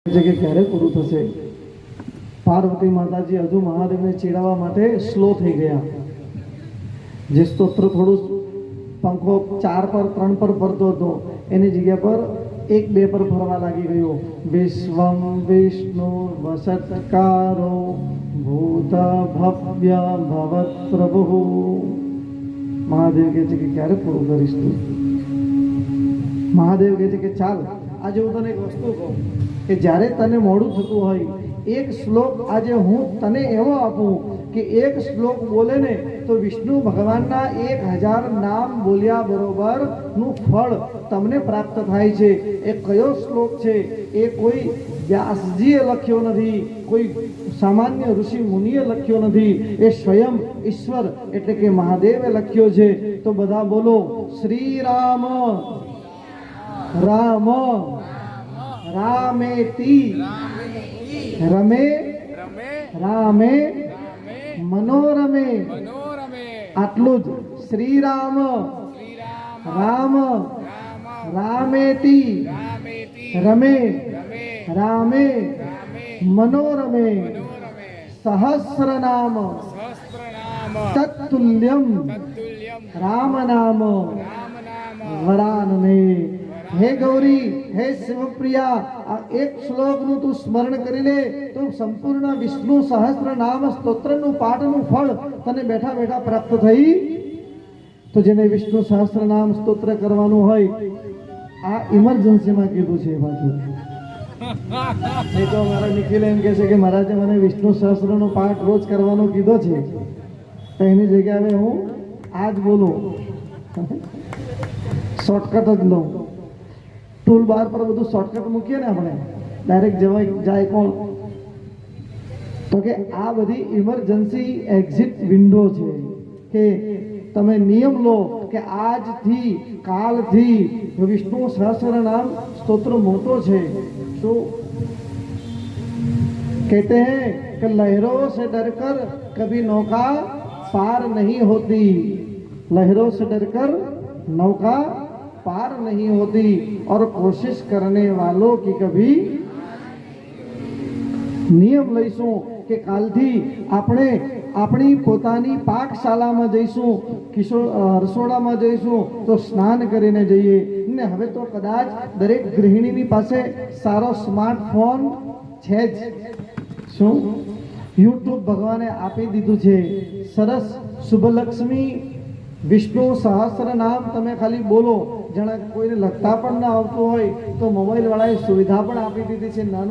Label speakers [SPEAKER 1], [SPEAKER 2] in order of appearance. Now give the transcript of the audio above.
[SPEAKER 1] કે ક્યારે પૂરું થશે? પાર્વતી માતાજી હજુ મહાદેવને ચીડાવવા માટે સ્લો થઈ ગયા. જે સ્તોત્ર થોડું પંખો 4 પર 3 પર ફરતો હતો એની જગ્યા પર 1-2 પર ફરવા લાગી ગયો. વિશ્વમ વિષ્ણુ વસત્કારો ભૂત ભવ્ય ભવત પ્રભુ. મહાદેવ કહે છે કે ક્યારે પૂરું કરીશ તું? મહાદેવ કહે છે કે ચાલ આજે હું તને એક વસ્તુ કહું કે જ્યારે તને મોડું થતું હોય એક શ્લોક આજે હું તને એવો આપું કે એક શ્લોક બોલે ને તો વિષ્ણુ ભગવાનના 1000 નામ બોલ્યા બરોબર નું ફળ તમને પ્રાપ્ત થાય છે. એ કયો શ્લોક છે? એ કોઈ વ્યાસજીએ લખ્યો નથી, કોઈ સામાન્ય ઋષિ મુનિએ લખ્યો નથી, એ સ્વયં ઈશ્વર એટલે કે મહાદેવે લખ્યો છે. તો બધા બોલો શ્રી રામ રામ રામેતિ રમે રામે મનોરમે. આટલું જ. શ્રી રામ રામ રામેતિ રમે રામે મનોરમે. સહસ્ર નામ તત્તુલ્યમ રામ નામ વરાનને. હે ગૌરી, હે શિવપ્રિયા, આ એક શ્લોકનું તું સ્મરણ કરી લે તો સંપૂર્ણ વિષ્ણુ સહસ્ત્ર નામ સ્તોત્રનું પાઠનું ફળ તને બેઠા બેઠા પ્રાપ્ત થઈ. તો જેને વિષ્ણુ સહસ્ત્ર નામ સ્તોત્ર કરવાનું હોય આ ઇમરજન્સીમાં કીધું છે. પાછું નહીં તો મારા નિખિલ એમ કહે છે કે મહારાજે મને વિષ્ણુ સહસ્ત્રનો પાઠ રોજ કરવાનો કીધો છે, તો એની જગ્યાએ હું આજ બોલું, શોર્ટકટ જ લઉં. ટૂલ બાર પર બધું શોર્ટકટ મૂકીએ ને આપણે, ડાયરેક્ટ જાય કોણ? તો કે આ બધી ઇમરજન્સી એક્ઝિટ વિન્ડો છે કે તમે નિયમ લો કે આજથી કાલથી વિષ્ણુ સહસ્ર નામ સ્તોત્ર મોટો છે. શું कहते हैं कि लहरों से डरकर कभी नौका पार नहीं होती, लहरों से डरकर नौका पार नहीं होती और कोशिश करने वालों की कभी. નિયમ લઈશું કે કાલથી આપણે આપણી પોતાની પાકશાળામાં જઈશું, રસોડામાં જઈશું તો સ્નાન કરીને જઈએ ને. હવે તો કદાચ દરેક ગૃહિણીની પાસે સારો સ્માર્ટફોન છે જ. શું યુટ્યુબ ભગવાને આપી દીધું છે સરસ શુભલક્ષ્મી વિષ્ણુ સહસ્ત્ર નામ તમે ખાલી બોલો. જાણે કોઈને લખતા પણ ના આવતું હોય તો મોબાઈલ વાળાએ સુવિધા પણ આપી દીધી છે. નાનું